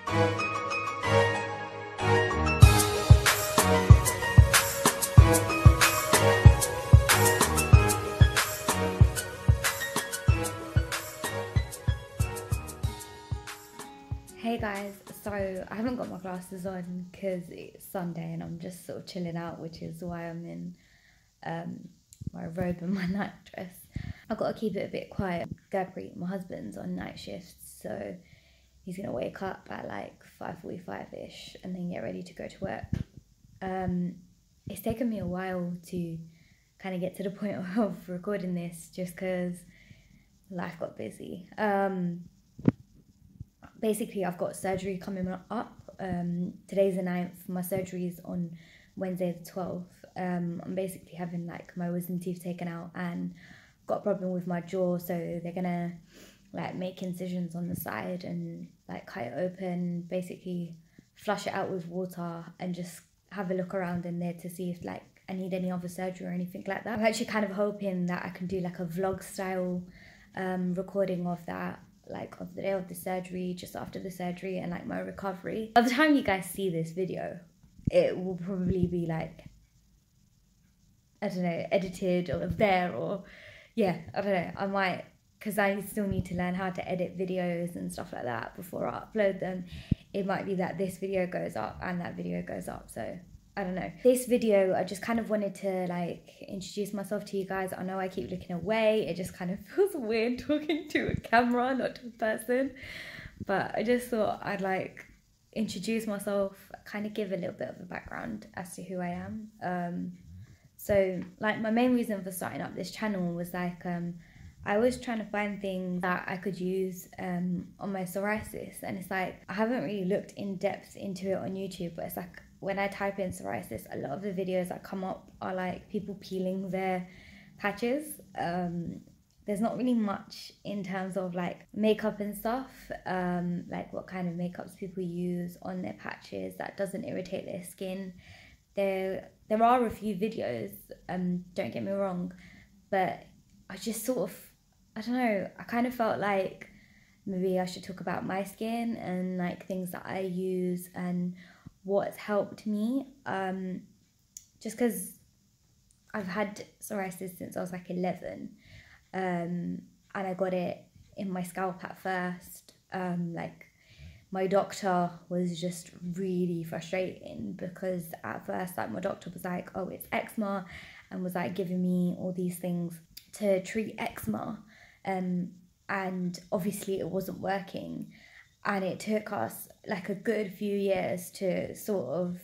Hey guys, so I haven't got my glasses on because it's Sunday and I'm just sort of chilling out, which is why I'm in my robe and my night dress. I've got to keep it a bit quiet. Gurpreet, my husband's on night shifts, so he's gonna wake up at like 5:45ish and then get ready to go to work. It's taken me a while to kind of get to the point of recording this just because life got busy. Basically, I've got surgery coming up. Today's the 9th. My surgery's on Wednesday the 12th. I'm basically having like my wisdom teeth taken out and got a problem with my jaw, so they're gonna like make incisions on the side and like cut it open, basically flush it out with water and just have a look around in there to see if like I need any other surgery or anything like that. I'm actually kind of hoping that I can do like a vlog style recording of that, like of the day of the surgery, just after the surgery, and like my recovery. By the time you guys see this video, it will probably be like, I don't know, edited or there, or yeah, I don't know, I might, because I still need to learn how to edit videos and stuff like that before I upload them. It might be that this video goes up and that video goes up, so I don't know. This video, I just kind of wanted to like introduce myself to you guys. I know I keep looking away. It just kind of feels weird talking to a camera, not to a person. But I just thought I'd like introduce myself, kind of give a little bit of a background as to who I am. So like my main reason for starting up this channel was like, I was trying to find things that I could use on my psoriasis. And it's like, I haven't really looked in depth into it on YouTube, but it's like, when I type in psoriasis, a lot of the videos that come up are like people peeling their patches. There's not really much in terms of like makeup and stuff, like what kind of makeups people use on their patches that doesn't irritate their skin. There are a few videos, don't get me wrong, but I just sort of, I don't know, I kind of felt like maybe I should talk about my skin and like things that I use and what's helped me, just because I've had psoriasis since I was like 11, and I got it in my scalp at first. Like my doctor was just really frustrating because at first like my doctor was like, oh, it's eczema, and was like giving me all these things to treat eczema, and obviously it wasn't working. And it took us like a good few years to sort of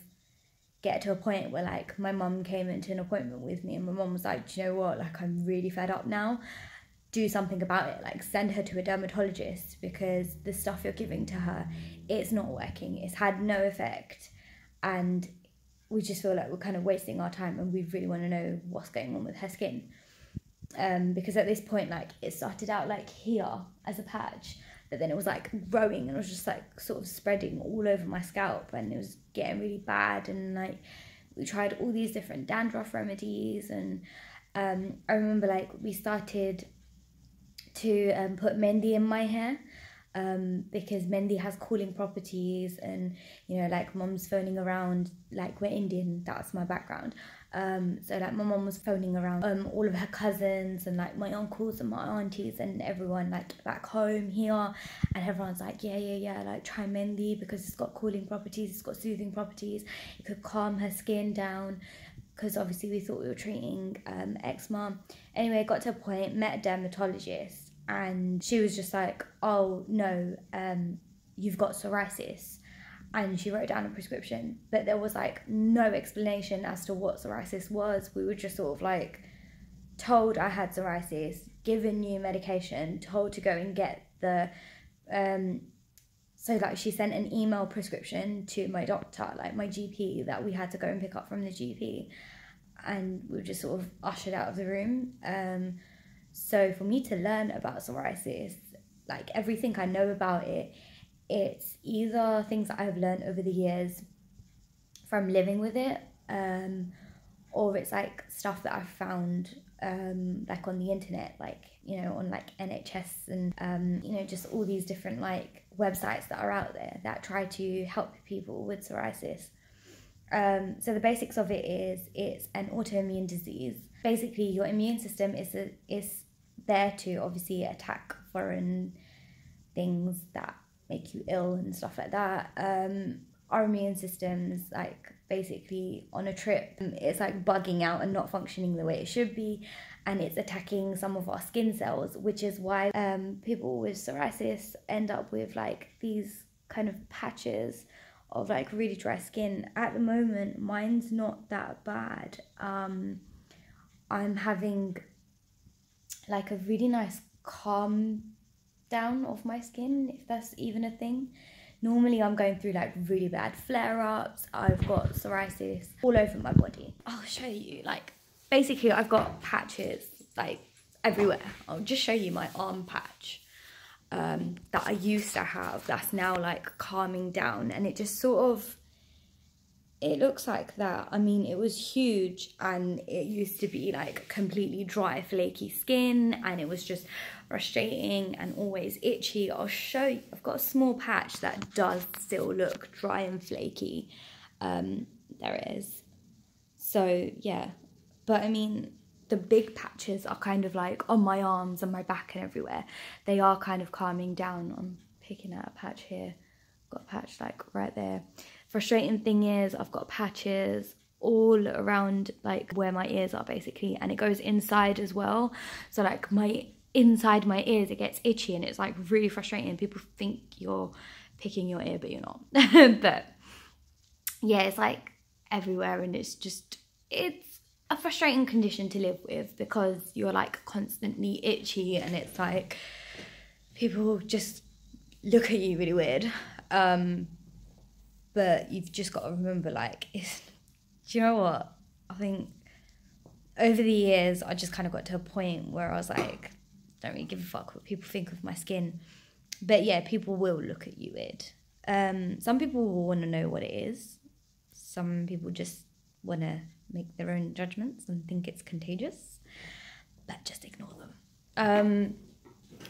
get to a point where like my mum came into an appointment with me and my mum was like, do you know what, like I'm really fed up now, do something about it, like send her to a dermatologist because the stuff you're giving to her, it's not working, it's had no effect, and we just feel like we're kind of wasting our time and we really want to know what's going on with her skin. Because at this point, like it started out like here as a patch, but then it was like growing and it was just like sort of spreading all over my scalp and it was getting really bad. And like we tried all these different dandruff remedies, and I remember like we started to put mendi in my hair, because mendi has cooling properties, and you know, like mum's phoning around, like we're Indian, that's my background, so like my mum was phoning around all of her cousins and like my uncles and my aunties and everyone like back home here, and everyone's like, yeah, like try mendi because it's got cooling properties, it's got soothing properties, it could calm her skin down, because obviously we thought we were treating eczema. Anyway, got to a point, met a dermatologist, and she was just like, oh no, you've got psoriasis, and she wrote down a prescription, but there was like no explanation as to what psoriasis was. We were just sort of like told I had psoriasis, given new medication, told to go and get the so like she sent an email prescription to my doctor, like my GP, that we had to go and pick up from the GP, and we were just sort of ushered out of the room. So for me to learn about psoriasis, like everything I know about it, it's either things that I've learned over the years from living with it, or it's like stuff that I've found like on the internet, like, you know, on like NHS and you know, just all these different like websites that are out there that try to help people with psoriasis. So the basics of it is it's an autoimmune disease. Basically, your immune system is there to obviously attack foreign things that make you ill and stuff like that. Our immune system's like basically on a trip. It's like bugging out and not functioning the way it should be, and it's attacking some of our skin cells, which is why people with psoriasis end up with like these kind of patches of like really dry skin. At the moment, mine's not that bad. I'm having like a really nice calm down of my skin, if that's even a thing. Normally I'm going through like really bad flare-ups. I've got psoriasis all over my body. I'll show you, like basically I've got patches like everywhere. I'll just show you my arm patch that I used to have, that's now like calming down, and it just sort of, it looks like that. I mean, it was huge and it used to be like completely dry, flaky skin, and it was just frustrating and always itchy. I'll show you, I've got a small patch that does still look dry and flaky. There it is. So yeah, but I mean, the big patches are kind of like on my arms and my back and everywhere. They are kind of calming down. I'm picking out a patch here. Got a patch like right there. Frustrating thing is I've got patches all around like where my ears are basically, and it goes inside as well. So like my inside my ears, it gets itchy and it's like really frustrating. People think you're picking your ear, but you're not. But yeah, it's like everywhere, and it's a frustrating condition to live with because you're like constantly itchy, and it's like people just look at you really weird. But you've just got to remember, like, do you know what? I think over the years, I just kind of got to a point where I was like, don't really give a fuck what people think of my skin. But yeah, people will look at you weird. Some people will want to know what it is. Some people just want to make their own judgments and think it's contagious. But just ignore them.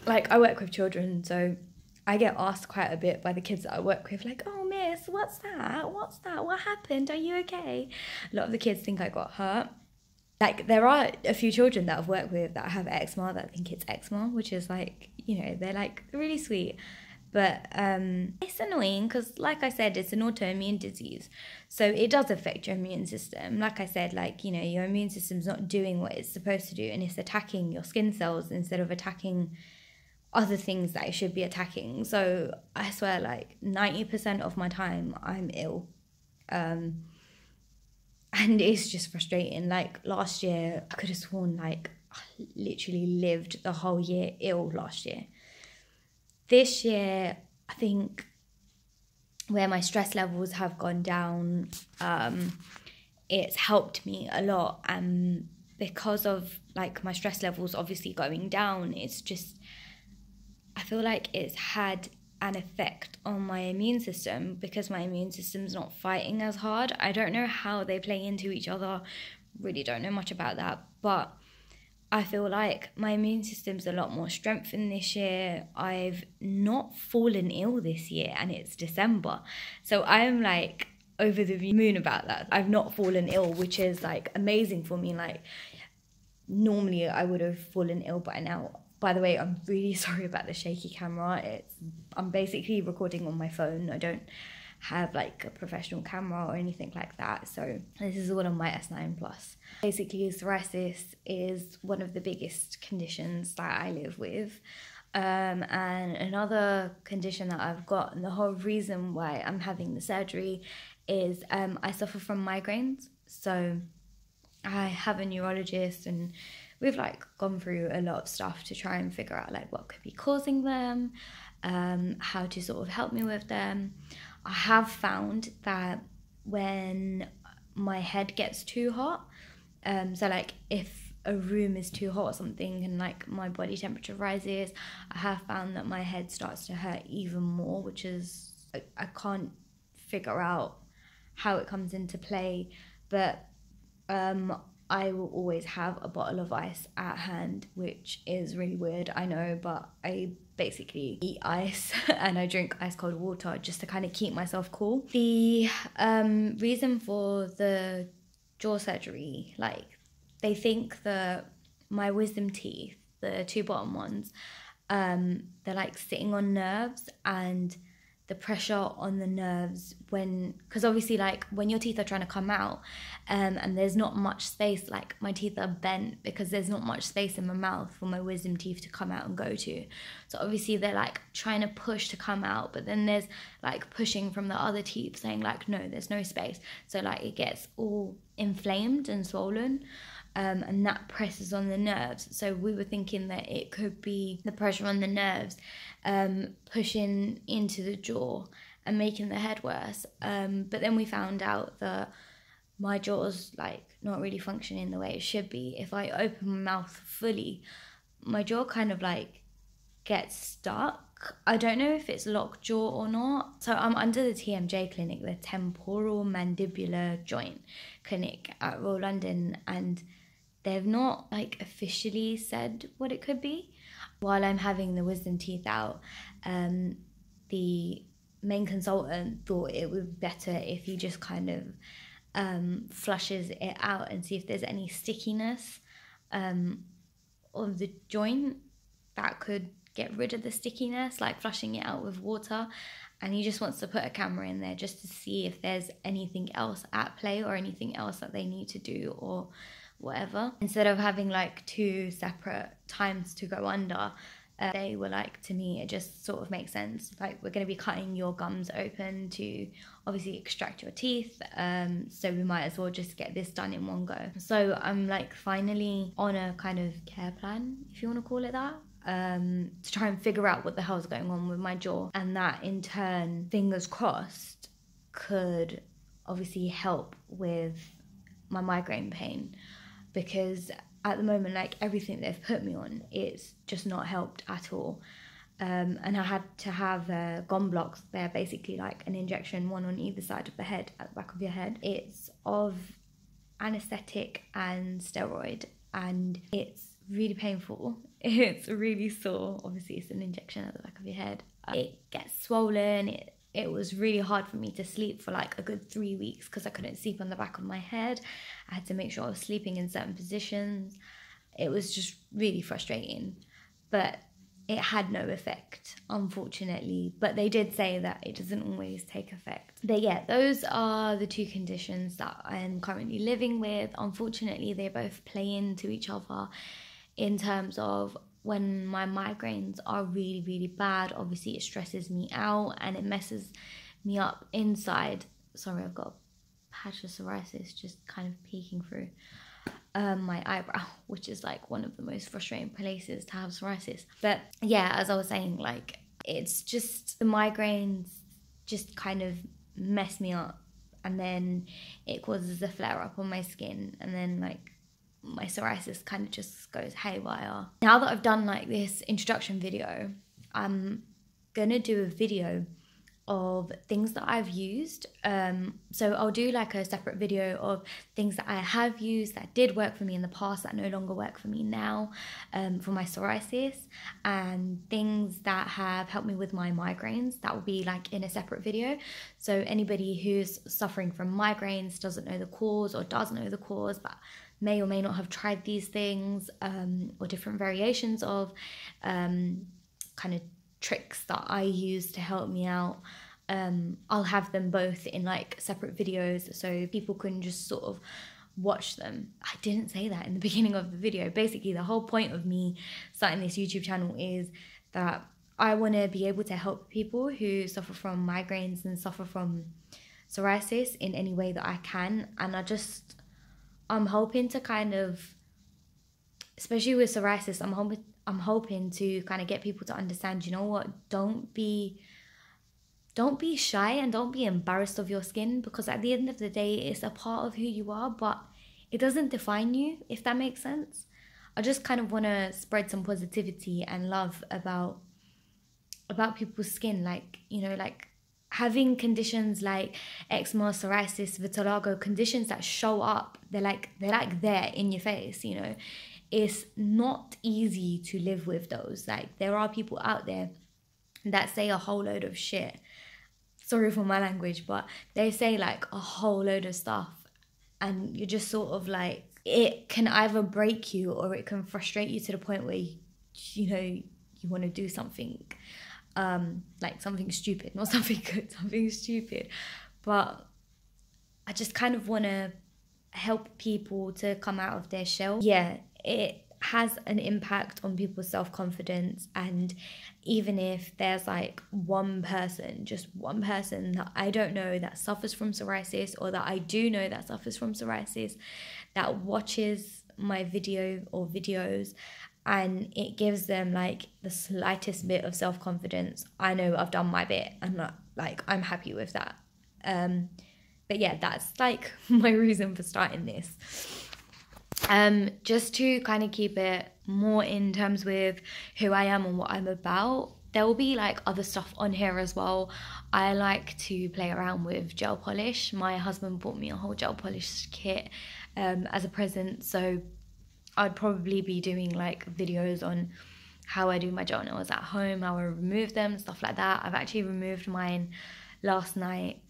Like, I work with children, so I get asked quite a bit by the kids that I work with, like, oh, miss, what's that? What's that? What happened? Are you okay? A lot of the kids think I got hurt. Like, there are a few children that I've worked with that have eczema that think it's eczema, which is like, you know, they're like really sweet. But it's annoying because, like I said, it's an autoimmune disease. So it does affect your immune system. Like I said, like, you know, your immune system's not doing what it's supposed to do, and it's attacking your skin cells instead of attacking other things that it should be attacking. So I swear, like 90% of my time I'm ill. And it's just frustrating. Like last year, I could have sworn like I literally lived the whole year ill last year. This year, I think where my stress levels have gone down, it's helped me a lot. And because of like my stress levels obviously going down, it's just, I feel like it's had an effect on my immune system because my immune system's not fighting as hard. I don't know how they play into each other, really don't know much about that, but I feel like my immune system's a lot more strengthened this year. I've not fallen ill this year, and it's December, so I'm like over the moon about that. I've not fallen ill, which is like amazing for me. Like normally I would have fallen ill by now. By the way, I'm really sorry about the shaky camera. I'm basically recording on my phone. I don't have like a professional camera or anything like that. So this is all on my S9 Plus. Basically, psoriasis is one of the biggest conditions that I live with. And another condition that I've got, and the whole reason why I'm having the surgery is I suffer from migraines. So I have a neurologist, and we've like gone through a lot of stuff to try and figure out like what could be causing them, how to sort of help me with them. I have found that when my head gets too hot, so like if a room is too hot or something and like my body temperature rises, I have found that my head starts to hurt even more, which is, I can't figure out how it comes into play, but I will always have a bottle of ice at hand, which is really weird, I know, but I basically eat ice and I drink ice cold water just to kind of keep myself cool. The reason for the jaw surgery, like, they think that my wisdom teeth, the two bottom ones, they're like sitting on nerves, and the pressure on the nerves because obviously like when your teeth are trying to come out and there's not much space, like my teeth are bent because there's not much space in my mouth for my wisdom teeth to come out and go to. So obviously they're like trying to push to come out, but then there's like pushing from the other teeth saying like, no, there's no space. So like it gets all inflamed and swollen. And that presses on the nerves. So we were thinking that it could be the pressure on the nerves pushing into the jaw and making the head worse. But then we found out that my jaw's like not really functioning the way it should be. If I open my mouth fully, my jaw kind of like gets stuck. I don't know if it's locked jaw or not. So I'm under the TMJ clinic, the temporal mandibular joint clinic at Royal London, and they've not like officially said what it could be. While I'm having the wisdom teeth out, the main consultant thought it would be better if he just kind of flushes it out and see if there's any stickiness of the joint that could get rid of the stickiness, like flushing it out with water. And he just wants to put a camera in there just to see if there's anything else at play or anything else that they need to do or whatever. Instead of having like two separate times to go under, they were like, to me it just sort of makes sense, like we're going to be cutting your gums open to obviously extract your teeth, so we might as well just get this done in one go. So I'm like finally on a kind of care plan, if you want to call it that, to try and figure out what the hell's going on with my jaw, and that in turn, fingers crossed, could obviously help with my migraine pain. Because at the moment, like everything they've put me on, it's just not helped at all. And I had to have gum blocks. They're basically like an injection, one on either side of the head, at the back of your head. It's of anesthetic and steroid, and it's really painful. It's really sore. Obviously, it's an injection at the back of your head. It gets swollen. It was really hard for me to sleep for like a good 3 weeks because I couldn't sleep on the back of my head. I had to make sure I was sleeping in certain positions. It was just really frustrating, but it had no effect, unfortunately. But they did say that it doesn't always take effect. But yeah, those are the two conditions that I am currently living with. Unfortunately, they both play into each other in terms of when my migraines are really, really bad. Obviously, it stresses me out and it messes me up inside. Sorry, I've got a patch of psoriasis just kind of peeking through my eyebrow, which is like one of the most frustrating places to have psoriasis. But yeah, as I was saying, like it's just the migraines just kind of mess me up, and then it causes a flare up on my skin, and then like my psoriasis kind of just goes haywire. Now that I've done like this introduction video, I'm gonna do a video of things that I've used. So I'll do like a separate video of things that I have used that did work for me in the past that no longer work for me now, for my psoriasis, and things that have helped me with my migraines. That will be like in a separate video. So anybody who's suffering from migraines, doesn't know the cause or does know the cause, but may or may not have tried these things, or different variations of kind of tricks that I use to help me out. I'll have them both in like separate videos so people can just sort of watch them. I didn't say that in the beginning of the video. Basically, the whole point of me starting this YouTube channel is that I want to be able to help people who suffer from migraines and suffer from psoriasis in any way that I can. And I'm hoping to kind of, especially with psoriasis, I'm hoping to kind of get people to understand, you know what, don't be shy and don't be embarrassed of your skin, because at the end of the day, it's a part of who you are, but it doesn't define you, if that makes sense. I just kind of want to spread some positivity and love about people's skin, like, you know, like having conditions like eczema, psoriasis, vitiligo, conditions that show up, they're like there in your face, you know. It's not easy to live with those. Like, there are people out there that say a whole load of shit. Sorry for my language, but they say like a whole load of stuff, and you're just sort of like, it can either break you or it can frustrate you to the point where you know, you want to do something like something stupid, not something good, something stupid. But I just kind of want to help people to come out of their shell. Yeah, it has an impact on people's self-confidence, and even if there's like one person, just one person that I don't know that suffers from psoriasis, or that I do know that suffers from psoriasis, that watches my video or videos, and it gives them like the slightest bit of self-confidence, I know I've done my bit, and like I'm happy with that. But yeah, that's like my reason for starting this. Just to kind of keep it more in terms with who I am and what I'm about, there will be like other stuff on here as well. I like to play around with gel polish. My husband bought me a whole gel polish kit as a present, so I'd probably be doing like videos on how I do my gel nails at home, how I remove them, stuff like that. I've actually removed mine last night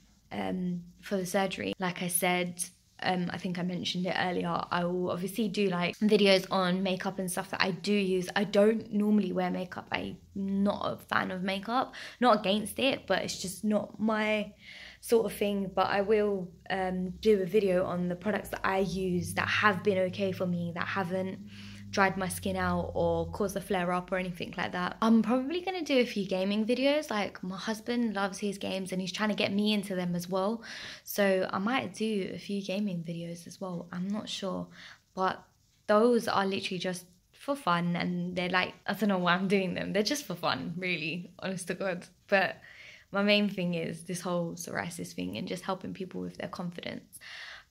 for the surgery. Like I said, I think I mentioned it earlier, I will obviously do like videos on makeup and stuff that I do use. I don't normally wear makeup. I'm not a fan of makeup, not against it, but it's just not my sort of thing. But I will do a video on the products that I use that have been okay for me, that haven't dried my skin out or caused a flare up or anything like that. I'm probably going to do a few gaming videos. Like, my husband loves his games and he's trying to get me into them as well, so I might do a few gaming videos as well. I'm not sure, but those are literally just for fun, and they're like, I don't know why I'm doing them, they're just for fun, really, honest to God. But my main thing is this whole psoriasis thing and just helping people with their confidence.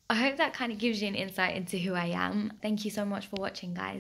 I hope that kind of gives you an insight into who I am. Thank you so much for watching, guys.